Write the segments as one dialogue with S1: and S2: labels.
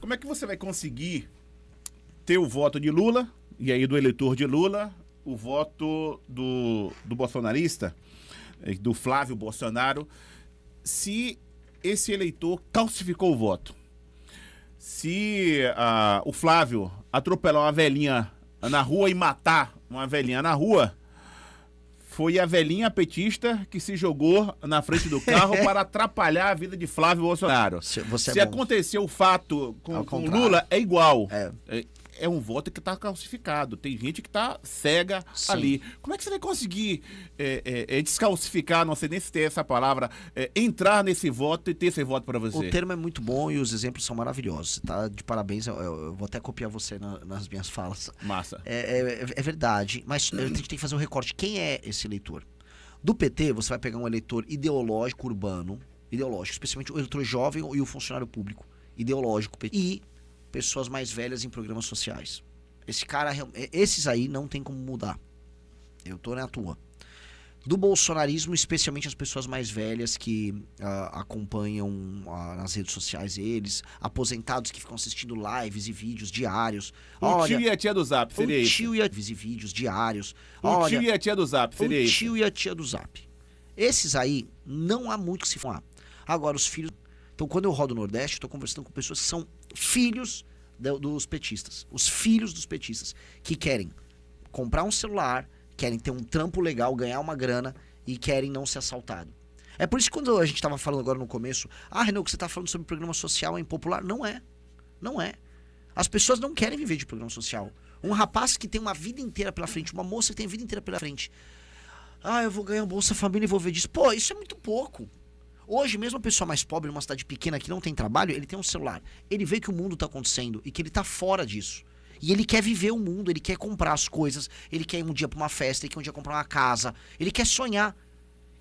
S1: Como é que você vai conseguir ter o voto de Lula, e aí do eleitor de Lula, o voto do bolsonarista, do Flávio Bolsonaro, se esse eleitor calcificou o voto? Se o Flávio atropelar uma velhinha na rua e matar uma velhinha na rua, foi a velhinha petista que se jogou na frente do carro para atrapalhar a vida de Flávio Bolsonaro. Se aconteceu o fato com Lula, é igual. É um voto que está calcificado. Tem gente que está cega ali. Como é que você vai conseguir descalcificar, não sei nem se tem essa palavra, entrar nesse voto e ter esse voto para você?
S2: O termo é muito bom e os exemplos são maravilhosos. Tá? De parabéns, eu vou até copiar você nas minhas falas.
S1: Massa.
S2: É verdade, mas a gente tem que fazer um recorte. Quem é esse eleitor? Do PT, você vai pegar um eleitor ideológico, urbano, especialmente o eleitor jovem e o funcionário público, ideológico, e pessoas mais velhas em programas sociais. Esses aí não tem como mudar. Eu tô na tua. Do bolsonarismo, especialmente as pessoas mais velhas que acompanham nas redes sociais eles, aposentados que ficam assistindo lives e vídeos diários.
S1: O tio e a tia do Zap, seria isso?
S2: O tio e a vídeos diários.
S1: O tio e a tia do Zap, seria isso?
S2: O tio e a tia do Zap. Esses aí, não há muito que se falar. Agora, os filhos... Então, quando eu rodo o Nordeste, eu tô conversando com pessoas que são filhos dos petistas. Os filhos dos petistas, que querem comprar um celular, querem ter um trampo legal, ganhar uma grana e querem não ser assaltado. É por isso que quando a gente estava falando agora no começo, Renan, o que você está falando sobre programa social é impopular. Não é. Não é. As pessoas não querem viver de programa social. Um rapaz que tem uma vida inteira pela frente, uma moça que tem a vida inteira pela frente. Eu vou ganhar um Bolsa Família e vou ver disso. Pô, isso é muito pouco. Hoje, mesmo a pessoa mais pobre, numa cidade pequena que não tem trabalho, ele tem um celular. Ele vê que o mundo está acontecendo e que ele está fora disso. E ele quer viver o mundo, ele quer comprar as coisas, ele quer ir um dia pra uma festa, ele quer um dia comprar uma casa, ele quer sonhar.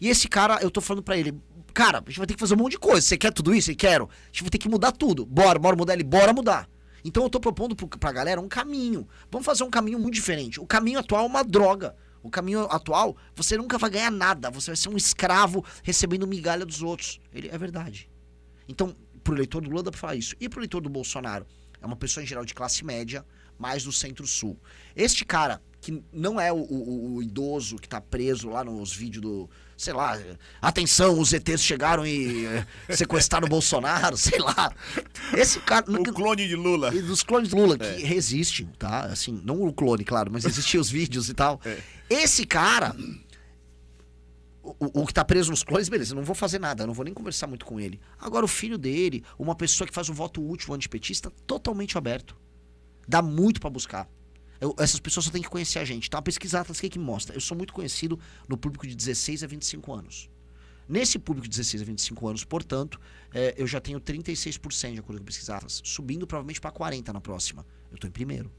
S2: E esse cara, eu tô falando pra ele, cara, a gente vai ter que fazer um monte de coisa. Você quer tudo isso? Eu quero. A gente vai ter que mudar tudo. Bora mudar ele, bora mudar. Então eu tô propondo pra galera um caminho. Vamos fazer um caminho muito diferente. O caminho atual é uma droga. O caminho atual, você nunca vai ganhar nada. Você vai ser um escravo recebendo migalha dos outros. É verdade. Então, pro eleitor do Lula dá pra falar isso. E pro eleitor do Bolsonaro? É uma pessoa em geral de classe média, mais do centro-sul. Este cara, que não é o idoso que tá preso lá nos vídeos do... Sei lá, atenção, os ETs chegaram e sequestraram o Bolsonaro, sei lá. Esse cara...
S1: O clone de Lula.
S2: Dos clones de Lula, que resistem, tá? Assim, não o clone, claro, mas existiam os vídeos e tal. Esse cara... O que tá preso nos clones, beleza, eu não vou fazer nada, eu não vou nem conversar muito com ele. Agora, o filho dele, uma pessoa que faz um voto útil antipetista, totalmente aberto. Dá muito pra buscar. Essas pessoas só têm que conhecer a gente. Tá? Uma pesquisa Atlas que mostra. Eu sou muito conhecido no público de 16 a 25 anos. Nesse público de 16 a 25 anos, portanto, eu já tenho 36% de acordo com a pesquisa Atlas, subindo provavelmente para 40% na próxima. Eu tô em primeiro.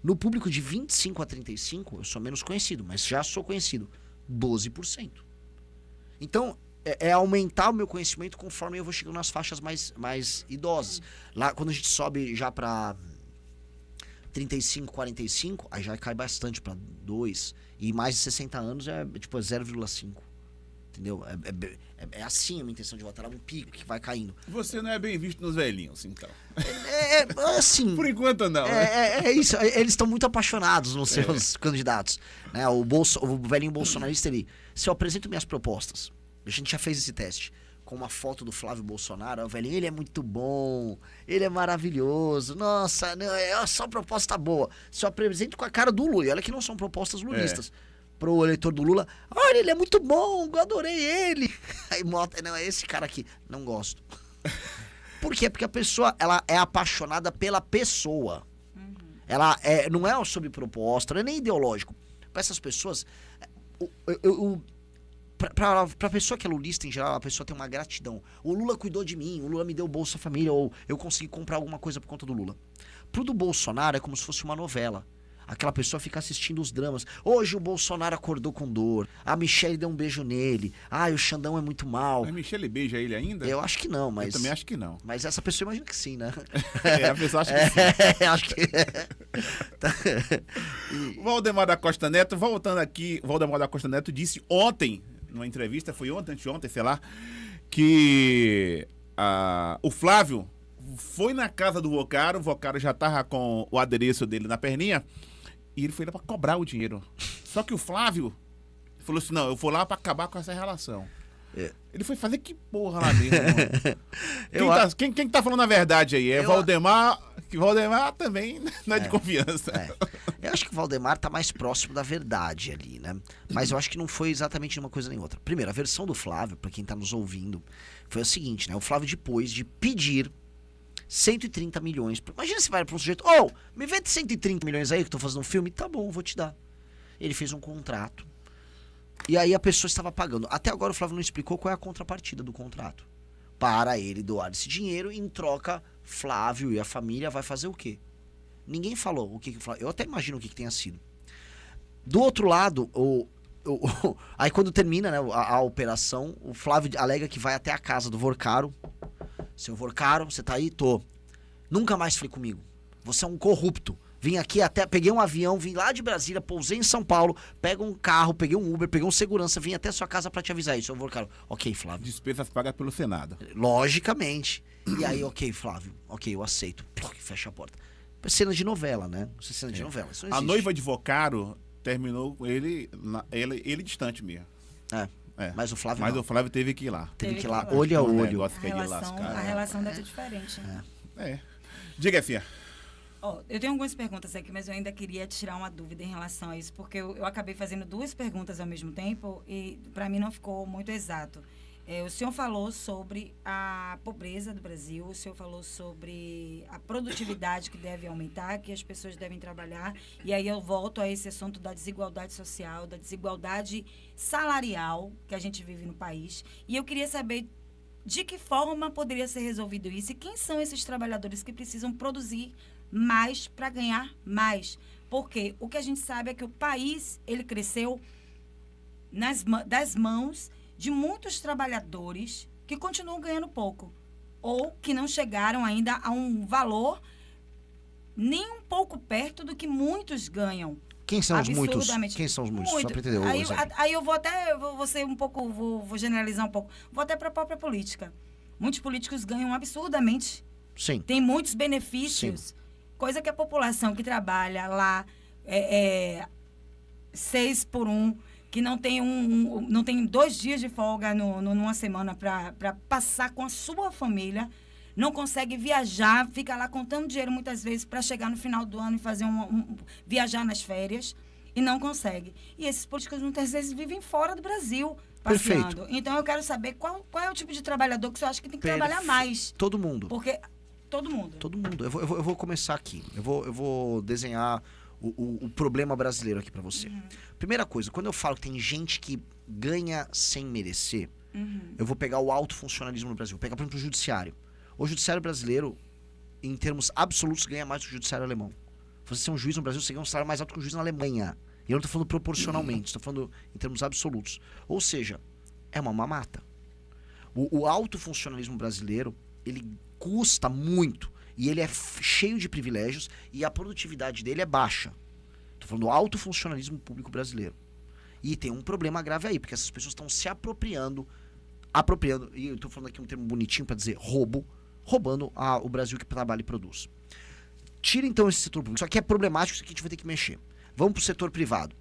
S2: No público de 25 a 35, eu sou menos conhecido, mas já sou conhecido. 12%. Então, é aumentar o meu conhecimento conforme eu vou chegando nas faixas mais idosas. Lá, quando a gente sobe já para 35, 45, aí já cai bastante para 2. E mais de 60 anos é tipo 0,5. Entendeu? É assim a minha intenção de votar. É um pico que vai caindo.
S1: Você não é bem visto nos velhinhos, então.
S2: Assim.
S1: Por enquanto não.
S2: É isso. Eles estão muito apaixonados nos seus candidatos. Né? O velhinho bolsonarista, se eu apresento minhas propostas, a gente já fez esse teste, com uma foto do Flávio Bolsonaro, o velhinho, ele é muito bom, ele é maravilhoso, nossa, não, só proposta boa. Se eu apresento com a cara do Lula, e olha que não são propostas lulistas, pro eleitor do Lula, olha, ele é muito bom, eu adorei ele. Aí mostra, não, é esse cara aqui, não gosto. Por quê? Porque a pessoa, ela é apaixonada pela pessoa. Ela não é sobre proposta, não é nem ideológico. Para essas pessoas, pra pessoa que é lulista em geral, a pessoa tem uma gratidão. O Lula cuidou de mim, o Lula me deu Bolsa Família, ou eu consegui comprar alguma coisa por conta do Lula. Pro do Bolsonaro é como se fosse uma novela. Aquela pessoa fica assistindo os dramas. Hoje o Bolsonaro acordou com dor. A Michelle deu um beijo nele. O Xandão é muito mal.
S1: A Michelle beija ele ainda?
S2: Eu acho que não, mas...
S1: Eu também acho que não.
S2: Mas essa pessoa imagina que sim, né?
S1: A pessoa acha que sim.
S2: Acho que...
S1: Valdemar da Costa Neto, voltando aqui, Valdemar da Costa Neto disse ontem, numa entrevista, foi ontem, anteontem, sei lá, que o Flávio foi na casa do Vocaro, o Vocaro já tava com o adereço dele na perninha, e ele foi lá pra cobrar o dinheiro. Só que o Flávio falou assim, não, eu vou lá pra acabar com essa relação. Ele foi fazer que porra lá dentro? Quem tá falando a verdade aí? É Valdemar, que Valdemar também não é de confiança.
S2: Eu acho que o Valdemar tá mais próximo da verdade ali, né? Mas eu acho que não foi exatamente uma coisa nem outra. Primeiro, a versão do Flávio, pra quem tá nos ouvindo, foi o seguinte, né? O Flávio, depois de pedir 130 milhões... Imagina se vai pra um sujeito, me vende 130 milhões aí que eu tô fazendo um filme. Tá bom, vou te dar. Ele fez um contrato. E aí a pessoa estava pagando. Até agora o Flávio não explicou qual é a contrapartida do contrato. Para ele doar esse dinheiro, em troca, Flávio e a família vai fazer o quê? Ninguém falou o que o Flávio... Eu até imagino o que tenha sido. Do outro lado, aí quando termina, né, a operação, o Flávio alega que vai até a casa do Vocaro. Seu Vocaro, você tá aí? Tô. Nunca mais fale comigo. Você é um corrupto. Vim aqui peguei um avião, vim lá de Brasília, pousei em São Paulo, pego um carro, peguei um Uber, peguei um segurança, vim até sua casa pra te avisar isso. Eu vou, cara, ok, Flávio.
S1: Despesas pagas pelo Senado.
S2: Logicamente. E aí, ok, Flávio, ok, eu aceito. Fecha a porta. Cena de novela, né? Cena de novela. Isso não existe.
S1: A noiva de Vocaro terminou com ele distante mesmo.
S2: Mas o Flávio
S1: o Flávio teve que ir lá.
S2: Teve que ir lá, olho a olho.
S3: A relação deve ser diferente.
S1: Diga, Fia.
S3: Eu tenho algumas perguntas aqui, mas eu ainda queria tirar uma dúvida em relação a isso, porque eu acabei fazendo duas perguntas ao mesmo tempo e para mim não ficou muito exato. O senhor falou sobre a pobreza do Brasil, o senhor falou sobre a produtividade que deve aumentar, que as pessoas devem trabalhar, e aí eu volto a esse assunto da desigualdade social, da desigualdade salarial que a gente vive no país, e eu queria saber de que forma poderia ser resolvido isso e quem são esses trabalhadores que precisam produzir mais para ganhar mais. Porque o que a gente sabe é que o país ele cresceu das mãos de muitos trabalhadores que continuam ganhando pouco ou que não chegaram ainda a um valor nem um pouco perto do que muitos ganham.
S2: Quem são os muitos? Quem são os muitos? Só para entender.
S3: Aí eu vou ser um pouco, vou generalizar um pouco. Vou até para a própria política. Muitos políticos ganham absurdamente.
S2: Sim.
S3: Tem muitos benefícios. Sim. Coisa que a população que trabalha lá 6 por 1, que não tem 2 dias de folga numa semana para passar com a sua família, não consegue viajar, fica lá contando dinheiro muitas vezes para chegar no final do ano e fazer viajar nas férias e não consegue. E esses políticos muitas vezes vivem fora do Brasil, passeando.
S2: Perfeito.
S3: Então eu quero saber qual é o tipo de trabalhador que você acha que tem que trabalhar mais.
S2: Todo mundo.
S3: Porque todo mundo.
S2: Todo mundo. Eu vou começar aqui. Eu vou desenhar o problema brasileiro aqui pra você. Primeira coisa, quando eu falo que tem gente que ganha sem merecer, eu vou pegar o alto funcionalismo no Brasil. Vou pegar, por exemplo, o judiciário. O judiciário brasileiro, em termos absolutos, ganha mais do que o judiciário alemão. Você ser um juiz no Brasil, você ganha um salário mais alto que um juiz na Alemanha. E eu não tô falando proporcionalmente, estou falando em termos absolutos. Ou seja, é uma mamata. O alto funcionalismo brasileiro, ele custa muito e ele é cheio de privilégios e a produtividade dele é baixa. Estou falando do alto funcionalismo público brasileiro. E tem um problema grave aí, porque essas pessoas estão se apropriando, e eu estou falando aqui um termo bonitinho para dizer roubando o Brasil que trabalha e produz. Tira então esse setor público. Isso aqui é problemático, isso aqui a gente vai ter que mexer. Vamos para o setor privado.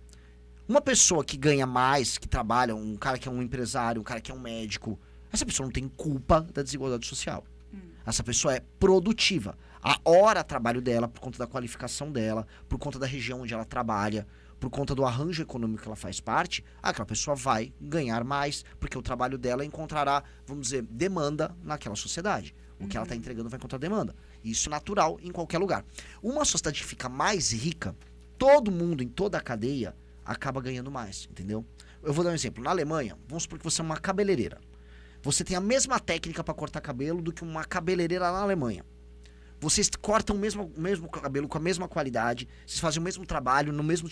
S2: Uma pessoa que ganha mais, que trabalha, um cara que é um empresário, um cara que é um médico, essa pessoa não tem culpa da desigualdade social. Essa pessoa é produtiva. A hora de trabalho dela, por conta da qualificação dela, por conta da região onde ela trabalha, por conta do arranjo econômico que ela faz parte, aquela pessoa vai ganhar mais, porque o trabalho dela encontrará, vamos dizer, demanda naquela sociedade. O que ela está entregando vai encontrar demanda. Isso é natural em qualquer lugar. Uma sociedade que fica mais rica, todo mundo em toda a cadeia acaba ganhando mais, entendeu? Eu vou dar um exemplo. Na Alemanha, vamos supor que você é uma cabeleireira. Você tem a mesma técnica para cortar cabelo do que uma cabeleireira na Alemanha. Vocês cortam o mesmo cabelo com a mesma qualidade, vocês fazem o mesmo trabalho no mesmo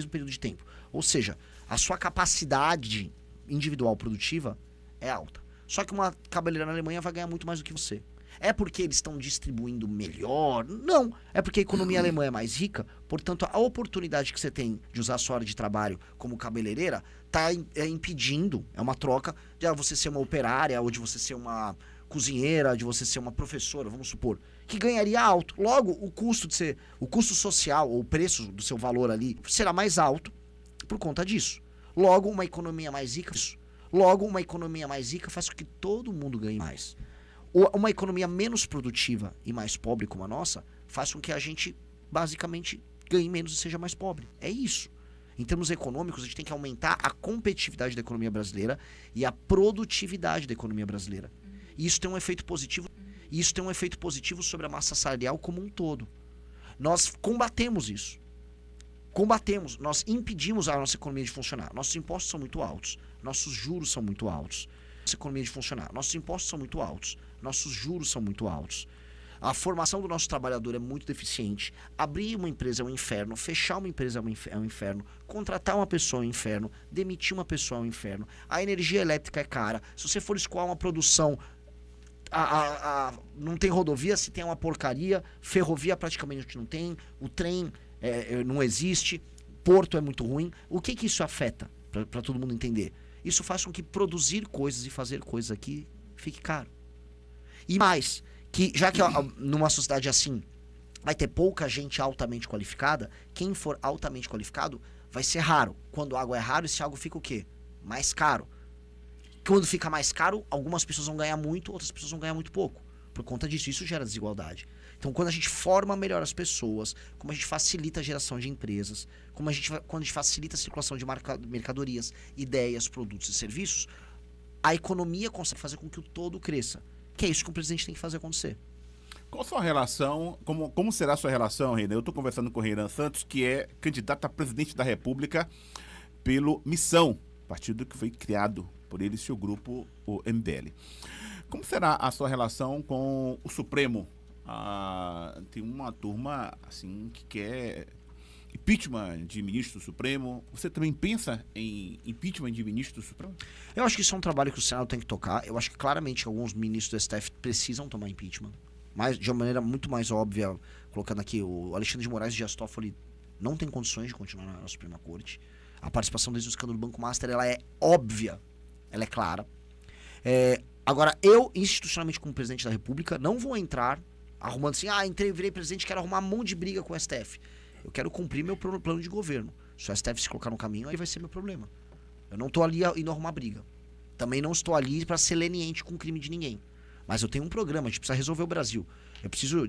S2: período de tempo. Ou seja, a sua capacidade individual produtiva é alta. Só que uma cabeleireira na Alemanha vai ganhar muito mais do que você. É porque eles estão distribuindo melhor? Não. É porque a economia alemã é mais rica, portanto, a oportunidade que você tem de usar a sua hora de trabalho como cabeleireira está impedindo, é uma troca, de você ser uma operária ou de você ser uma cozinheira, de você ser uma professora, vamos supor, que ganharia alto. Logo, o custo social, ou o preço do seu valor ali, será mais alto por conta disso. Logo, uma economia mais rica, faz com que todo mundo ganhe mais. Uma economia menos produtiva e mais pobre como a nossa, faz com que a gente, basicamente, ganhe menos e seja mais pobre. É isso. Em termos econômicos, a gente tem que aumentar a competitividade da economia brasileira e a produtividade da economia brasileira. E isso tem um efeito positivo. E isso tem um efeito positivo sobre a massa salarial como um todo. Nós combatemos isso. Nós impedimos a nossa economia de funcionar. Nossos impostos são muito altos. Nossos juros são muito altos. Nossa economia de funcionar. Nossos impostos são muito altos. Nossos juros são muito altos. A formação do nosso trabalhador é muito deficiente. Abrir uma empresa é um inferno. Fechar uma empresa é um inferno. Contratar uma pessoa é um inferno. Demitir uma pessoa é um inferno. A energia elétrica é cara. Se você for escoar uma produção, não tem rodovia, se tem uma porcaria. Ferrovia praticamente não tem. O trem não existe. Porto é muito ruim. O que isso afeta? Para todo mundo entender. Isso faz com que produzir coisas e fazer coisas aqui fique caro. E mais, que já que numa sociedade assim vai ter pouca gente altamente qualificada, quem for altamente qualificado vai ser raro. Quando algo é raro, esse algo fica o quê? Mais caro. Quando fica mais caro, algumas pessoas vão ganhar muito, outras pessoas vão ganhar muito pouco. Por conta disso, isso gera desigualdade. Então, quando a gente forma melhor as pessoas, como a gente facilita a geração de empresas, quando a gente facilita a circulação de mercadorias, ideias, produtos e serviços, a economia consegue fazer com que o todo cresça. Que é isso que o presidente tem que fazer acontecer.
S1: Qual a sua relação, como será a sua relação, Reinan? Eu estou conversando com o Reinan Santos, que é candidato a presidente da República pelo Missão, partido que foi criado por ele e seu grupo, o MBL. Como será a sua relação com o Supremo? Tem uma turma assim que quer impeachment de ministro do Supremo. Você também pensa em impeachment de ministro do Supremo?
S2: Eu acho que isso é um trabalho que o Senado tem que tocar. Eu acho que claramente alguns ministros do STF precisam tomar impeachment. Mas de uma maneira muito mais óbvia, colocando aqui, o Alexandre de Moraes e Dias Toffoli não tem condições de continuar na Suprema Corte. A participação deles no escândalo do Banco Master, ela é óbvia, ela é clara. Agora, eu, institucionalmente como presidente da República, não vou entrar arrumando assim, virei presidente, quero arrumar um monte de briga com o STF. Eu quero cumprir meu plano de governo. Se o STF se colocar no caminho, aí vai ser meu problema. Eu não estou ali indo arrumar briga. Também não estou ali para ser leniente com o crime de ninguém. Mas eu tenho um programa, a gente precisa resolver o Brasil. Eu preciso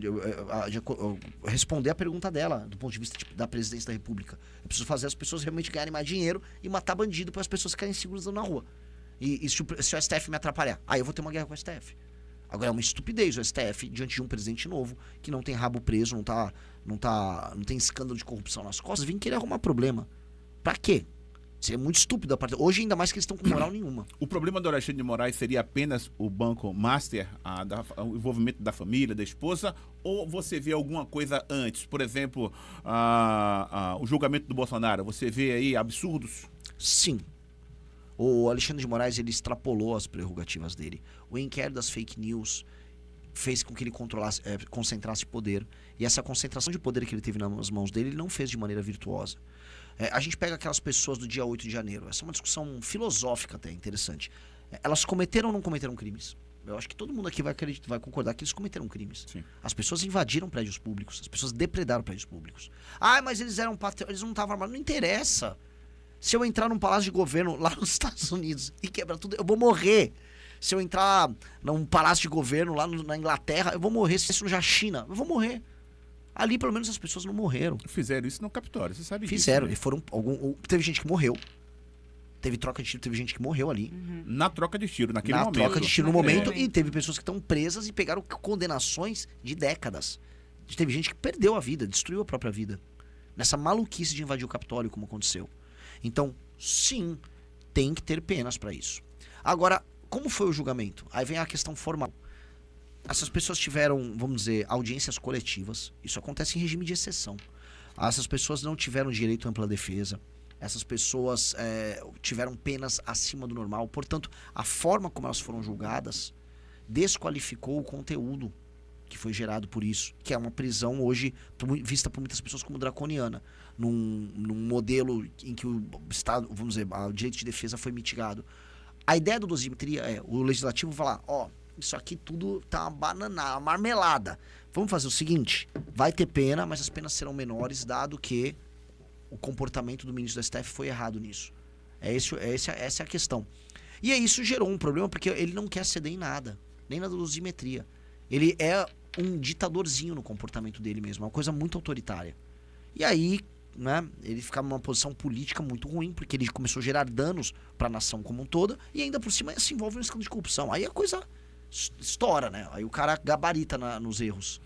S2: responder a pergunta dela, do ponto de vista da presidência da República. Eu preciso fazer as pessoas realmente ganharem mais dinheiro e matar bandido para as pessoas ficarem seguras na rua. E se o STF me atrapalhar, aí eu vou ter uma guerra com o STF. Agora é uma estupidez o STF diante de um presidente novo que não tem rabo preso, não tem escândalo de corrupção nas costas, vir querer arrumar problema. Pra quê? Seria muito estúpido a parte. Hoje, ainda mais que eles estão com moral nenhuma.
S1: O problema do Alexandre de Moraes seria apenas o Banco Master, o envolvimento da família, da esposa, ou você vê alguma coisa antes? Por exemplo, o julgamento do Bolsonaro, você vê aí absurdos?
S2: Sim. O Alexandre de Moraes, ele extrapolou as prerrogativas dele. O inquérito das fake news fez com que ele concentrasse poder. E essa concentração de poder que ele teve nas mãos dele, ele não fez de maneira virtuosa. A gente pega aquelas pessoas do dia 8 de janeiro. Essa é uma discussão filosófica até interessante. Elas cometeram ou não cometeram crimes? Eu acho que todo mundo aqui vai concordar que eles cometeram crimes.
S1: Sim.
S2: As pessoas invadiram prédios públicos. As pessoas depredaram prédios públicos. Mas eles eles não estavam armados. Não interessa. Se eu entrar num palácio de governo lá nos Estados Unidos e quebrar tudo, eu vou morrer. Se eu entrar num palácio de governo lá na Inglaterra, eu vou morrer. Se isso na China, eu vou morrer. Ali, pelo menos, as pessoas não morreram.
S1: Fizeram isso no Capitólio, você sabe disso.
S2: Fizeram,
S1: né?
S2: e teve gente que morreu. Teve troca de tiro, teve gente que morreu ali.
S1: Na troca de tiro, naquele momento.
S2: Na troca de tiro no momento, e teve pessoas que estão presas e pegaram condenações de décadas. Teve gente que perdeu a vida, destruiu a própria vida. Nessa maluquice de invadir o Capitólio, como aconteceu. Então, sim, tem que ter penas para isso. Agora, como foi o julgamento? Aí vem a questão formal. Essas pessoas tiveram, vamos dizer, audiências coletivas. Isso acontece em regime de exceção. Essas pessoas não tiveram direito à ampla defesa. Essas pessoas tiveram penas acima do normal. Portanto, a forma como elas foram julgadas desqualificou o conteúdo que foi gerado por isso, que é uma prisão hoje vista por muitas pessoas como draconiana, num modelo em que o Estado, vamos dizer, o direito de defesa foi mitigado. A ideia do dosimetria o legislativo vai lá, isso aqui tudo tá uma banana, uma marmelada. Vamos fazer o seguinte, vai ter pena, mas as penas serão menores, dado que o comportamento do ministro do STF foi errado nisso. Essa é a questão. E aí isso gerou um problema, porque ele não quer ceder em nada, nem na dosimetria. Ele é um ditadorzinho no comportamento dele mesmo, uma coisa muito autoritária. E aí, né, ele fica numa posição política muito ruim, porque ele começou a gerar danos para a nação como um todo, e ainda por cima se envolve em um escândalo de corrupção. Aí a coisa estoura, né? Aí o cara gabarita nos erros.